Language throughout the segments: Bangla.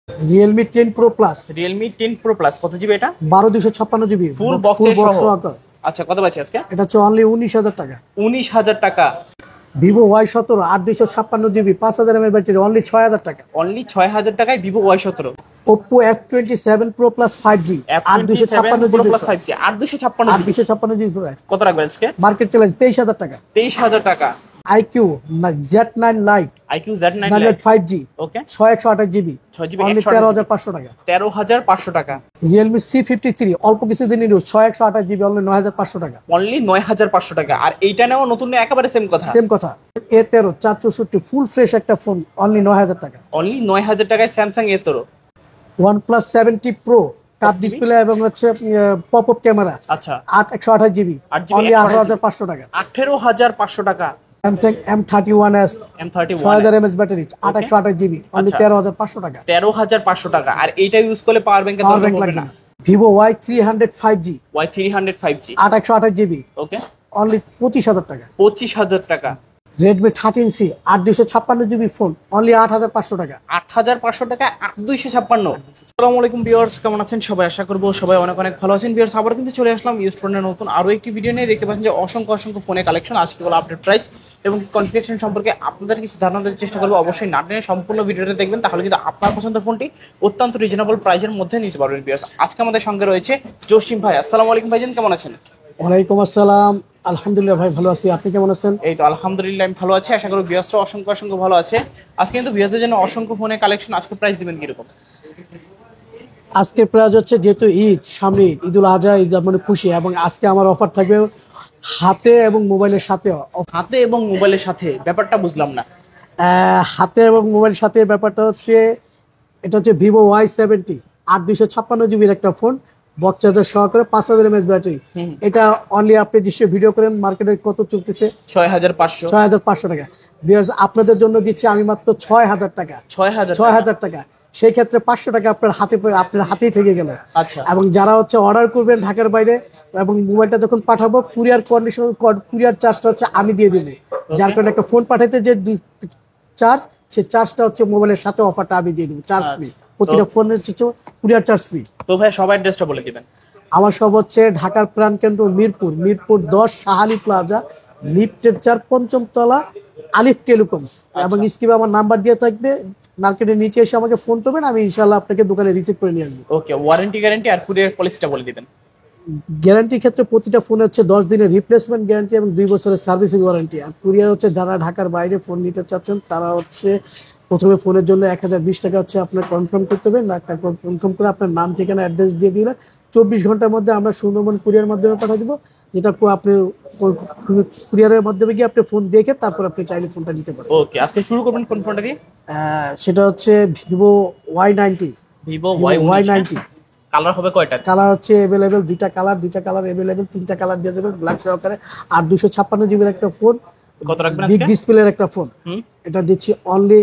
Realme 10 Pro Plus, Realme 10 Pro Plus কত জিবি এটা? 12 256 GB ফুল বক্স সহ। আচ্ছা কত পাচ্ছি আজকে? এটা হচ্ছে অনলি 19,000 টাকা। 19,000 টাকা। Vivo Y17 8 256 GB 5000 mAh battery only 6,000 টাকা। অনলি 6,000 টাকায় Vivo Y17। Oppo F27 Pro Plus 5G 8 256 Pro GB Plus 5G 8 256 GB price. কত রাখবেন আজকে? মার্কেট চ্যালেঞ্জ 23,000 টাকা। 23,000 টাকা। IQ Z9 Lite IQ Z9 Lite 5G ওকে 628 GB 6GB অনলি 13,500 টাকা। 13,500 টাকা। Realme C53 অল্প কিছুদিন নিউ 628 GB অনলি 9,500 টাকা। অনলি 9,500 টাকা। আর এইটা নেওয়া নতুন না একেবারে সেম কথা। সেম কথা। A13 464 ফুল ফ্রেশ একটা ফোন অনলি 9,000 টাকা। অনলি 9,000 টাকায় Samsung A13। OnePlus 70 Pro cup display এবং হচ্ছে পপ আপ ক্যামেরা। আচ্ছা 128 GB অনলি 18,500 টাকা। 18,500 টাকা। Samsung M31s M31 6000 mAh battery 128 GB only 13,500 টাকা। 13,500 টাকা। আর এইটা ইউজ করলে পাওয়ার ব্যাংকের পাওয়ার দরকার ব্যাংক পড়বে লাগবে না। না। Vivo Y300 5G Y300 5G 128 GB okay only 25,000 টাকা। 25,000 টাকা। Redmi 13C 8 256 GB phone only 8,500 টাকা। 8,500 টাকা 8,256। আসসালামু আলাইকুম ভিউয়ার্স, কেমন আছেন সবাই? আশা করব সবাই অনেক অনেক ভালো আছেন। ভিউয়ার্স আবার কিন্তু চলে আসলাম ইউজ ফোনের নতুন আরো একটি ভিডিও নিয়ে। দেখতে পাচ্ছেন যে অসংখ্য অসংখ্য ফোনের কালেকশন। আজকে হলো আপডেট প্রাইস এবং কনফিগারেশন সম্পর্কে আপনাদের কিছু ধারণা দেওয়ার চেষ্টা করবো। অবশ্যই না টেনে সম্পূর্ণ ভিডিওটা দেখবেন, তাহলে কিন্তু আপনার পছন্দের ফোনটি অত্যন্ত রিজনেবল প্রাইসের মধ্যে নিতে পারবেন। ভিউয়ার্স আজকে আমাদের সঙ্গে রয়েছে জসিম ভাই। আসসালামু আলাইকুম ভাইজান, কেমন আছেন? ওয়ালাইকুম আসসালাম, আলহামদুলিল্লাহ ভাই ভালো আছি, আপনি কেমন আছেন? এই তো আলহামদুলিল্লাহ আমি ভালো আছি। আশা করি ভিউয়ার্সরা অসংখ্য অসংখ্য ভালো আছে। আজকে কিন্তু ভিউয়ারদের জন্য অসংখ্য ফোনের কালেকশন। আজকে প্রাইস দিবেন কিরকম? আজকে প্রাইস হচ্ছে যেহেতু ঈদ সামনে, ঈদুল আজহা, ঈদ মানে খুশি, এবং আজকে আমার অফার থাকবে হাতে এবং মোবাইলের সাথে। হাতে এবং মোবাইলের সাথে ব্যাপারটা বুঝলাম না। হাতে এবং মোবাইলের সাথে ব্যাপারটা হচ্ছে, এটা হচ্ছে Vivo Y70 8 256 GB একটা ফোন, বক্স চার্জার সহকারে 5000 mAh ব্যাটারি। এটা অনলি আপনি দৃশ্য ভিডিও করেন মার্কেটে কত চলতেছে? 6,500 টাকা। বিকজ আপনাদের জন্য দিচ্ছি আমি মাত্র 6,000 টাকা। 6,000 টাকা। সেই ক্ষেত্রে 500 টাকা আপনার হাতেই থেকে গেল। আচ্ছা। এবং যারা হচ্ছে অর্ডার করবেন ঢাকার বাইরে এবং মোবাইলটা যখন পাঠাবো, কুরিয়ার চার্জটা হচ্ছে আমি দিয়ে দেবো। যার কারণে একটা ফোন পাঠাইতে যে চার্জ, সেই চার্জটা হচ্ছে মোবাইলের সাথে অফারটা আমি দিয়ে দেবো, চার্জ ফ্রি। প্রতিটা ফোনের কুরিয়ার চার্জ ফ্রি। তো ভাই সবাই অ্যাড্রেসটা বলে দিবেন। আমার সব হচ্ছে ঢাকার প্রাণকেন্দ্র মিরপুর 10 শাহালি প্লাজা, লিফটের 4 পঞ্চম তলা, আলিফ টেলিকম। এবং স্ক্রিনে আমার নাম্বার দিয়ে থাকবে, মার্কেটের নিচে এসে আমাকে ফোন করবেন, আমি ইনশাআল্লাহ আপনাকে দোকানে রিসিভ করে নিয়ে আসবো। ওকে, ওয়ারেন্টি গ্যারান্টি আর কুরিয়ার পলিসিটা বলে দিবেন। গ্যারান্টির ক্ষেত্রে প্রতিটা ফোনে হচ্ছে 10 দিনের রিপ্লেসমেন্ট গ্যারান্টি এবং 2 বছরের সার্ভিসিং ওয়ারেন্টি। আর কুরিয়ার হচ্ছে যারা ঢাকার বাইরে ফোন নিতে চাচ্ছেন, তারা হচ্ছে প্রথমে ফোনের জন্য 1020 টাকা হচ্ছে আপনার কনফার্ম করতে হবে। না, তারপর কনফার্ম করে আপনার নাম, ঠিকানা, অ্যাড্রেস দিয়ে দিলে 24 ঘন্টার মধ্যে আমরা সুন্দরবন কুরিয়ার মাধ্যমে পাঠিয়ে দেবো। যেটা আপনি কুরিয়ারের মাধ্যমে গিয়ে আপনি ফোন দেখে তারপর আপনি চাইলে ফোনটা নিতে পারবেন। ওকে, আজকে শুরু করবেন কোন ফোনটা দিয়ে? সেটা হচ্ছে Vivo Y90। Vivo Y90 colour হবে কয়টা? কালার হচ্ছে अवेलेबल দুইটা কালার अवेलेबल, তিনটা কালার দিয়ে দেবেন ব্ল্যাক সহকারে। আর 256 জিবির একটা ফোন, কত রাখবেন বিগ আজকে? ডিসপ্লের একটা ফোন। এটা দিচ্ছি অনলি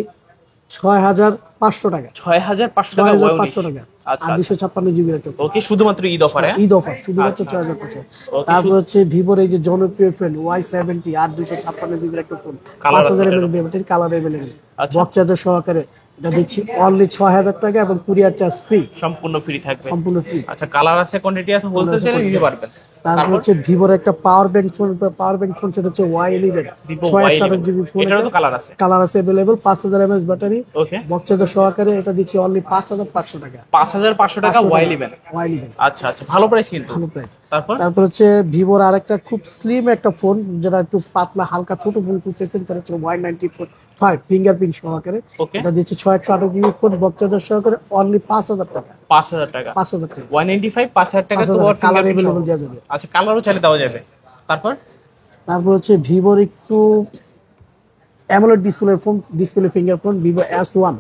6,500 টাকা। 6,500 টাকা Y90। আচ্ছা, আর 256 জিবির একটা ফোন। ওকে, শুধুমাত্র ঈদ অফারে? ঈদ অফার শুধুমাত্র 6,500। তারপর হচ্ছে ভিভোর এই যে জনপ্রিয় ফোন Y70 আর 256 জিবির একটা phone, 5000 mAh battery, colour available, box charger সহকারে। এটা দিচ্ছি অনলি 6,000 টাকা এবং কুরিয়ার চার্জ ফ্রি, সম্পূর্ণ ফ্রি থাকবে। সম্পূর্ণ ফ্রি। আচ্ছা, কালার আছে, কোয়ান্টিটি আছে, হোলসেল চাইলে নিতে পারবেন। তারপর হচ্ছে ভিভোর একটা পাওয়ার ব্যাংক ফোন, সেটা হচ্ছে Y11 628 জিবি ফোন। এটারও তো কালার আছে अवेलेबल, 5000 mAh ব্যাটারি, ওকে, বক্স চার্জার সহকারে। এটা দিচ্ছি অনলি 5,500 টাকা। 5,500 টাকা Y11। আচ্ছা আচ্ছা, ভালো প্রাইস কিন্তু, ভালো প্রাইস। তারপর হচ্ছে ভিভোর আরেকটা খুব স্লিম একটা ফোন, যেটা একটু পাতলা হালকা ছোট ফোন খুঁজতেছেন, সেটা হচ্ছে Y95 ফিঙ্গারপ্রিন্ট সহকারে। এটা দিচ্ছি 628 জিবি ফোন, বক্স চার্জার সহকারে, অনলি 5,000 টাকা। 5,000 টাকা। Y95 5,000 টাকা তো কালার अवेलेबल দেওয়া যাবে। আচ্ছা, কালারও চাইলে দেওয়া যাবে। তারপর হচ্ছে ভিভোর একটু AMOLED display finger phone, Vivo S1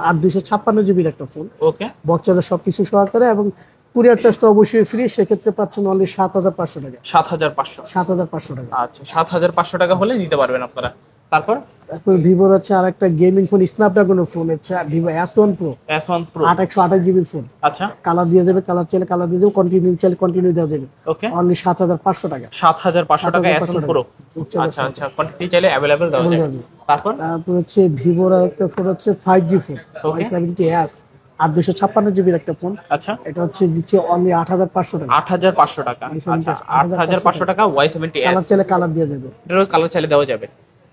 আর 256 জিবির একটা ফোন। ওকে, বক্স চার্জার সবকিছু সহকারে এবং কুরিয়ার চার্জ তো অবশ্যই ফ্রি। সেক্ষেত্রে পাচ্ছেন অনলি 7,500 টাকা। 7,500 7,500 টাকা। আচ্ছা, 7,500 টাকা হলে নিতে পারবেন আপনারা। তারপর তারপর ভিভোর হচ্ছে আর একটা গেমিং ফোন স্ন্যাপড্রাগনের ফোন হচ্ছে Vivo S1 Pro S1 Pro 8 128 GB phone. আচ্ছা কালার দিয়ে যাবে, কালার চাইলে কালার দিয়ে দেবে, কন্টিনিউ চাইলে কন্টিনিউ দেওয়া যাবে। ওকে অনলি 7500 টাকা। 7500 টাকা 7500 S1 Pro টাকা। আচ্ছা আচ্ছা কোয়ান্টিটি চাইলে अवेलेबल দেওয়া দেওয়া যাবে। যাবে। তারপর তারপর হচ্ছে ভিভোর আর একটা ফোন হচ্ছে 5G ফোন Okay. Y70s আর 256 GB একটা ফোন। আচ্ছা এটা হচ্ছে দিচ্ছে অনলি 8500 টাকা। 8500 টাকা আচ্ছা 8500 টাকা Y70s কালার চাইলে কালার দিয়ে যাবে। এটারও কালার চাইলে দেওয়া যাবে।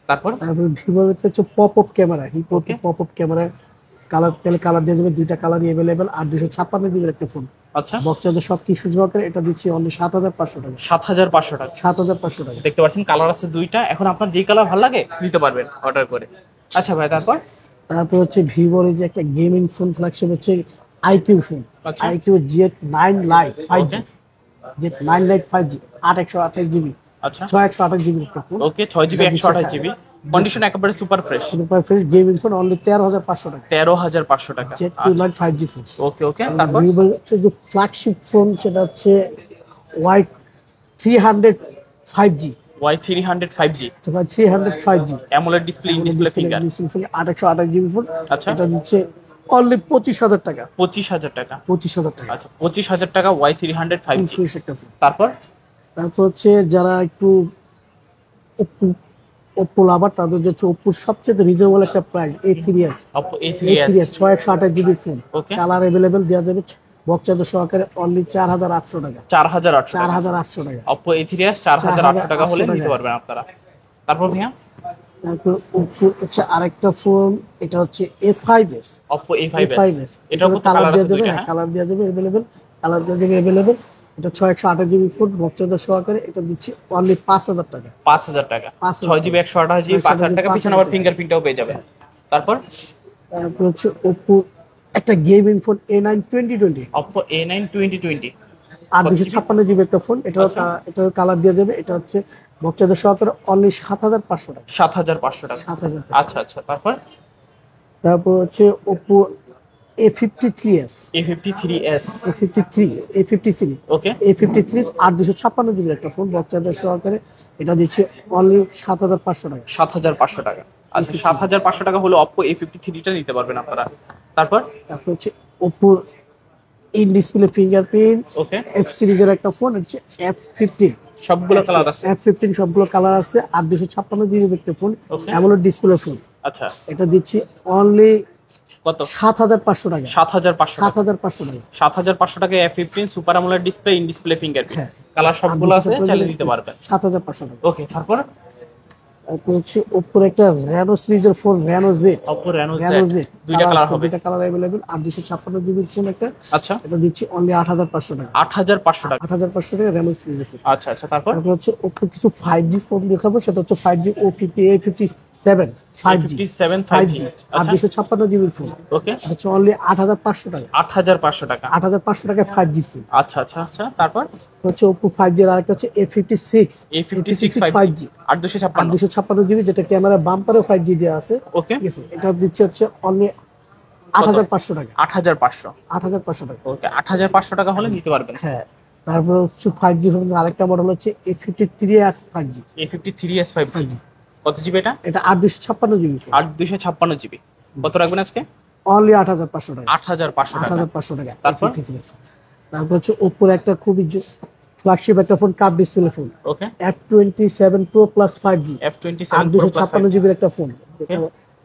তারপর তারপর ভিভোর হচ্ছে pop up camera, Okay. Pop up camera colour চাইলে কালার দিয়ে যাবে, দুইটা কালারই अवेलेबल আর 256 GB একটা ফোন। আচ্ছা বক্সের সব কিছু সহকারে এটা দিচ্ছি অনলি 7500 টাকা। 7500 টাকা 7500 টাকা। দেখতে পাচ্ছেন কালার আছে দুইটা। এখন আপনার যেই কালার ভালো লাগে নিতে পারবেন অর্ডার করে। আচ্ছা ভাই তারপর তারপর হচ্ছে ভিভোর এই যে একটা গেমিং ফোন ফ্ল্যাগশিপ হচ্ছে আইকিউ ফোন, আচ্ছা। IQOO Z9 Lite 5G, Okay. Z9 Lite 5G 8128 GB, আচ্ছা 6128 GB একটা ফোন। ওকে 6GB 128GB কন্ডিশন একেবারে super fresh. Super fresh gaming phone only 13500 টাকা। 13500 টাকা Z2 Lite 5G ফোন। ওকে ওকে তারপর ভিভোর হচ্ছে যে ফ্ল্যাগশিপ ফোন সেটা হচ্ছে Y300 5G, Y300 5G 300 5G AMOLED display in display finger 8128 GB phone. আচ্ছা। এটা দিচ্ছে অনলি 25000 টাকা। 25000 টাকা 25000 টাকা। আচ্ছা 25000 টাকা Y300 5G ফ্রেশ একটা ফোন। তারপর তারপর হচ্ছে যারা একটু ওপ্পো লাভার তাদের হচ্ছে ওপ্পোর সবচেয়ে রিজনেবল একটা price A3s, Oppo A3s 628 GB phone. Okay. Colour available দেওয়া যাবে বক্সের সহকারে অনলি 4800 টাকা। 4800 টাকা 4800 টাকা। Oppo A3s 4800 টাকা হলে 4800 নিতে পারবেন আপনারা। তারপর ভাইয়া তারপর ওপ্পো হচ্ছে আরেকটা ফোন, এটা হচ্ছে A5s, Oppo A5s এটার মধ্যে কালার কালার দেওয়া আছে যাবে, দুইটা হ্যাঁ কালার দেওয়া যাবে अवेलेबल, কালার দেওয়া যাবে अवेलेबल। এটা 628 GB ফোন বক্সের সহকারে এটা দিচ্ছি অনলি 5000 টাকা। 5000 টাকা 5000 6GB 128GB 5000 টাকা পিছনে আবার ফিঙ্গারপ্রিন্টটাও পেয়ে যাবেন। তারপর তারপর হচ্ছে ওপ্পো একটা gaming phone A9 2020 Oppo A9 2020 আর 256 GB একটা ফোন। এটার কালার দিয়ে দেবে। এটা হচ্ছে বক্সের সহকারে অনলি 7500 টাকা। 7500 টাকা 7000 টাকা। আচ্ছা আচ্ছা তারপর তারপর হচ্ছে ওপ্পো A53s, A53s A53 ওকে A53 আর 256 GB একটা ফোন বক্সের সহকারে এটা দিচ্ছে অনলি 7500 টাকা। 7500 টাকা আচ্ছা 7500 টাকা হলো Oppo A53 টা নিতে পারবেন আপনারা। তারপর তারপর হচ্ছে Oppo in display fingerprint okay F সিরিজের একটা ফোন হচ্ছে F15, সবগুলো কালার আছে F15 সবগুলো কালার আছে আর 256 GB একটা phone Okay. AMOLED display phone. আচ্ছা এটা দিচ্ছি অনলি কত 7500 টাকা। 7500 টাকা 7500 টাকা। 7500 টাকা A15 super AMOLED display in display fingerprint হ্যাঁ। কালার সবগুলো আছে চাইলে নিতে পারবেন। 7500 টাকা। ওকে তারপর তারপর হচ্ছে ওপ্পোর একটা রেনো সিরিজের phone Reno Z, Oppo Reno Z Reno Z দুইটা কালার হবে। দুইটা কালার अवेलेबल আর 256 GB ফোন একটা। আচ্ছা এটা দিচ্ছি অনলি 8500 টাকা। 8500 টাকা 8500 টাকা রেনো সিরিজের ফোন। আচ্ছা আচ্ছা তারপর তারপর হচ্ছে ওপ্পো কিছু 5G ফোন দেখাবো, সেটা হচ্ছে 5G A57 5G 57 5G আর আচ্ছা 256 GB ফোন। ওকে এটা হচ্ছে অনলি 8500 টাকা। 8500 টাকা 8500 টাকা 5G ফোন। আচ্ছা আচ্ছা আচ্ছা তারপর হচ্ছে ওপ্পো 5G এর আরেকটা হচ্ছে A56 A56 5G আর 856 256 GB যেটা ক্যামেরা বাম্পারে 5G দেওয়া আছে। ওকে ঠিক আছে, এটা দিচ্ছে হচ্ছে অনলি 8500 টাকা। 8500 8500 টাকা। ওকে 8500 টাকা হলে নিতে পারবেন। হ্যাঁ। তারপর হচ্ছে 5G ফোন আরেকটা মডেল হচ্ছে A53s 5G, A53s 5G কত জিবি এটা এটা 8256 GB ফোন। 856 জিবি কত রাখবেন আজকে অনলি 8500 টাকা। 8500 টাকা 8500 টাকা। তারপর? তারপর হচ্ছে ওপ্পোর একটা খুবই ফ্ল্যাগশিপ একটা ফোন কাপ ডিসপ্লে ফোন ওকে F27 Pro Plus 5G আর F27 Pro Plus 256 জিবির একটা ফোন, যেটা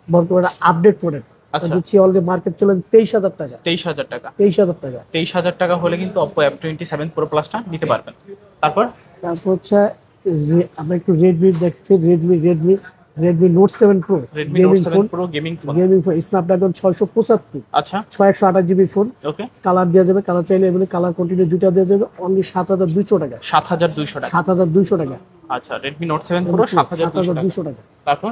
বর্তমানে আপডেট প্রোডাক্ট। আচ্ছা। দিচ্ছি অলরেডি মার্কেট চলেন 23000 টাকা। 23000 টাকা 23000 টাকা। 23000 টাকা হলে কিন্তু Oppo F27 Pro Plus টা নিতে পারবেন। তারপর তারপর হচ্ছে আমরা একটু রেডমি দেখছি, Redmi note 7 pro Redmi gaming Note 7 phone, Pro gaming phone Snapdragon 675 আচ্ছা 6128 জিবি ফোন। ওকে কালার দেওয়া যাবে, কালার চাইলে এমনি কালার কন্টিনিউ দুইটা দেওয়া যাবে অনলি 7200 টাকা। 7200 টাকা 7200 টাকা। আচ্ছা Redmi Note 7 Pro 7200 টাকা 7200 টাকা। তারপর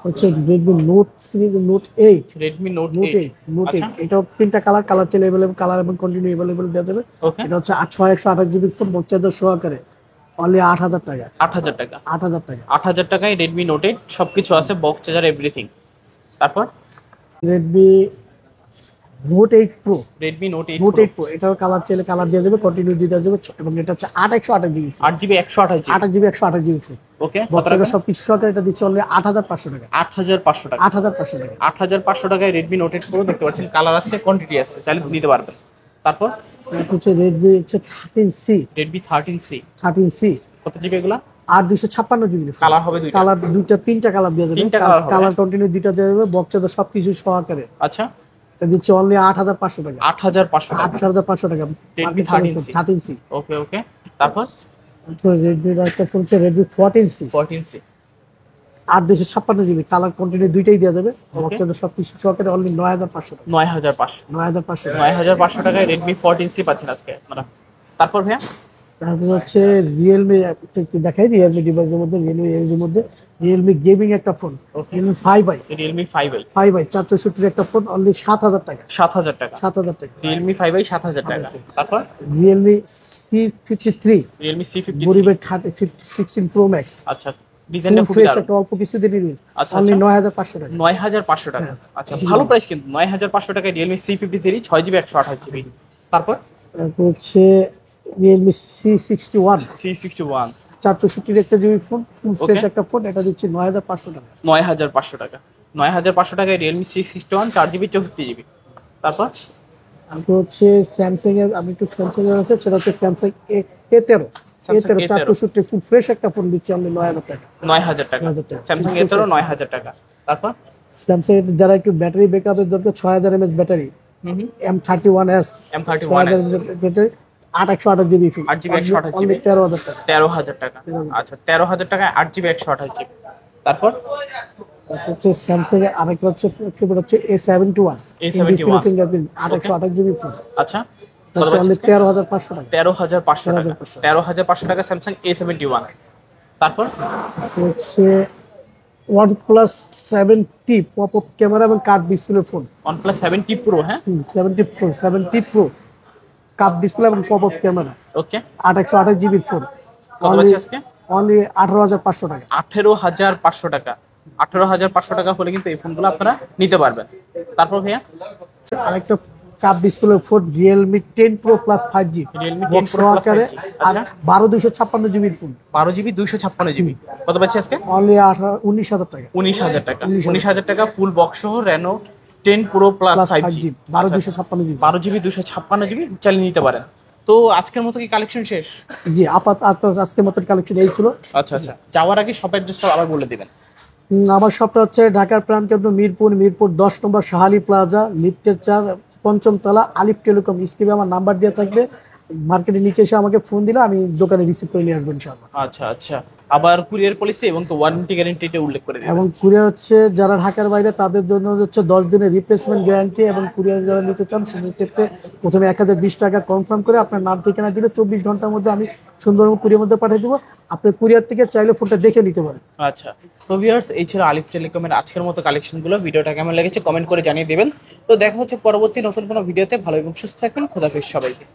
হচ্ছে Redmi note series note 8 Redmi Note note 8 note আচ্ছা 8 এটাও তিনটা কালার চাইলে अवेलेबल, কালার এবং কন্টিনিউ अवेलेबल দেওয়া যাবে। ওকে এটা হচ্ছে 6128 জিবি ফোন বক্সের সহকারে অনলি 8000 টাকা। 8000 টাকা 8000 টাকা। 8000 টাকায় Redmi Note 8 সবকিছু আছে বক্স চার্জার এভরিথিং। তারপর Redmi note 8 pro, Redmi note 8 note 8 pro, এটাও কালার চাইলে কালার দিয়ে দেবে, কন্টিনিউ দিয়ে দেবে, এবং এটা হচ্ছে 8 128 GB, 8 GB 128 GB 8 GB 128 GB phone. Okay, কত বক্সের টাকা? সবকিছু সহকারে এটা দিচ্ছে অনলি 8500 টাকা, 8500 টাকা। 8500 টাকা। 8500 টাকায় রেডমি নোট 8 প্রো দেখতে পাচ্ছেন, কালার আছে, কোয়ান্টিটি আছে, চাইলে নিতে পারবেন। তারপর তারপর হচ্ছে রেডমি হচ্ছে 13C, রেডমি 13C 13C কত জিবি এগুলা? আর 256 জিবি, কালার হবে দুইটা? কালার দুইটা, তিনটা কালার দিয়ে দেবে, তিনটা কালার হবে। কালার কন্টিনিউ দুইটা দিয়ে দেবে, বক্সের সবকিছু সহকারে আচ্ছা, এটা দিচ্ছে অনলি 8500 টাকা, 8500 টাকা 8500 টাকা। Redmi 13C। ওকে ওকে, তারপর রেডমি একটা ফোন হচ্ছে Redmi 14C, 14C 8256 GB, colour continue দুইটাই দিয়ে দেবে, বক্সের সবকিছু সহকারে অনলি 9500 টাকা, 9500 9500 টাকা। 9500 টাকায় রেডমি 14C পাচ্ছেন আজকে আপনারা। তারপর ভাইয়া তারপর হচ্ছে রিয়েলমি, একটু দেখাই রিয়েলমি ডিভাইসের মধ্যে, রিয়েলমি এর মধ্যে রিয়েলমি গেমিং একটা phone, Realme 5i, Realme 5i 5i 464 একটা ফোন অনলি 7000 টাকা, 7000 টাকা। 7000 টাকা। রিয়েলমি 5i 7000 টাকা। তারপর রিয়েলমি C53, রিয়েলমি C53 গরিবের 16 প্রো ম্যাক্স, আচ্ছা, ডিজাইনটা খুবই ফ্রেশ, দারুণ। একটা অল্প কিছু দিনই রিলিজ, আচ্ছা, অনলি আচ্ছা। 9500 টাকা। 9500 টাকা, আচ্ছা ভালো প্রাইস কিন্তু। 9500 টাকায় রিয়েলমি C53 6GB 128 জিবি। তারপর তারপর হচ্ছে রিয়েলমি C61, C61 464 একটা GB phone, full fresh Okay. একটা ফোন, এটা দিচ্ছি 9500 টাকা। 9500 টাকা। 9500 টাকায় রিয়েলমি C61 4GB 64GB। তারপর তারপর হচ্ছে স্যামসাং এর, আমি একটু স্যামসাং এর আছে, সেটা হচ্ছে Samsung A13, Samsung A13 464 full fresh একটা ফোন দিচ্ছি অনলি 9000 টাকা। 9000 টাকা। 9000 টাকা। স্যামসাং A13 9000 টাকা। তারপর স্যামসাং এর যারা একটু ব্যাটারি ব্যাকআপের দরকার, 6000 mAh battery, M31s, M31s battery, 828 GB phone, 8GB 128 only 13000 টাকা। 13000 টাকা। আচ্ছা, 13000 টাকায় 8GB 128 জিবি। তারপর তারপর হচ্ছে স্যামসাং এর আরেকটা হচ্ছে ফ্লিপকার্ট হচ্ছে A71, A71 fingerprint, 828 GB phone, আচ্ছা, হচ্ছে অনলি 13500 টাকা। 13500 টাকা। 13500 13500 টাকা স্যামসাং A71। তারপর হচ্ছে OnePlus 7T pop up camera এবং curve display phone, OnePlus 7T Pro, হ্যাঁ 70 প্রো কার্ভ ডিসপ্লে এবং pop up camera, okay. 828 GB phone, কত আছে আজকে? অনলি 18500 টাকা। 18500 টাকা। 18500 টাকা হলে কিন্তু এই ফোনগুলো আপনারা নিতে পারবেন। তারপর ভাইয়া আরেকটা curve display phone Realme 10 pro plus 5G, Realme 10 box Pro Plus সহকারে, 5G, আর আচ্ছা। 12256 জিবি ফোন, 12GB 256GB। কত পাচ্ছি আজকে? অনলি 19000 টাকা, 19000 টাকা। 19,000 19000 টাকা ফুল বক্স সহ Reno 10 Pro Plus plus 5G 5G 12256 GB. 12GB 256GB চালিয়ে নিতে পারেন। তো আজকের মতো কি কালেকশন শেষ? জি, আজকের মতন কালেকশন এই ছিল। আচ্ছা আচ্ছা, যাওয়ার আগে শপ অ্যাড্রেসটা আবার বলে দিবেন। আমার শপটা হচ্ছে ঢাকার প্রাণকেন্দ্র মিরপুর 10 নম্বর শাহালি প্লাজা, লিফটের 4, 5ম তলা, আলিফ টেলিকম। স্ক্রিনে আমার নাম্বার দেওয়া থাকবে, মার্কেটের নিচে এসে আমাকে ফোন দিলে আমি দোকানে রিসিভ করে নিয়ে আসবো ইনশাআল্লাহ। আচ্ছা আচ্ছা, আবার কুরিয়ার পলিসি এবং তো ওয়ারেন্টি গ্যারান্টিটা উল্লেখ করে দিবেন। এবং কুরিয়ার হচ্ছে যারা ঢাকার বাইরে তাদের জন্য হচ্ছে 10 দিনের রিপ্লেসমেন্ট গ্যারান্টি, এবং কুরিয়ার যারা নিতে চান সেটার ক্ষেত্রে প্রথমে 1020 টাকা কনফার্ম করে আপনার নাম ঠিকানা দিলে 24 ঘন্টার মধ্যে আমি সুন্দরবন কুরিয়ার মধ্যে পাঠিয়ে দেবো। আপনি কুরিয়ার থেকে চাইলে ফোনটা দেখে নিতে পারেন। আচ্ছা, তো ভিউয়ার্স, এই ছিল আলিফ টেলিকমের আজকের মতো কালেকশনগুলো। ভিডিওটা কেমন লেগেছে কমেন্ট করে জানিয়ে দেবেন। তো দেখা হচ্ছে পরবর্তী নতুন কোনো ভিডিওতে। ভালো এবং সুস্থ থাকবেন। খোদাফেজ সবাইকে।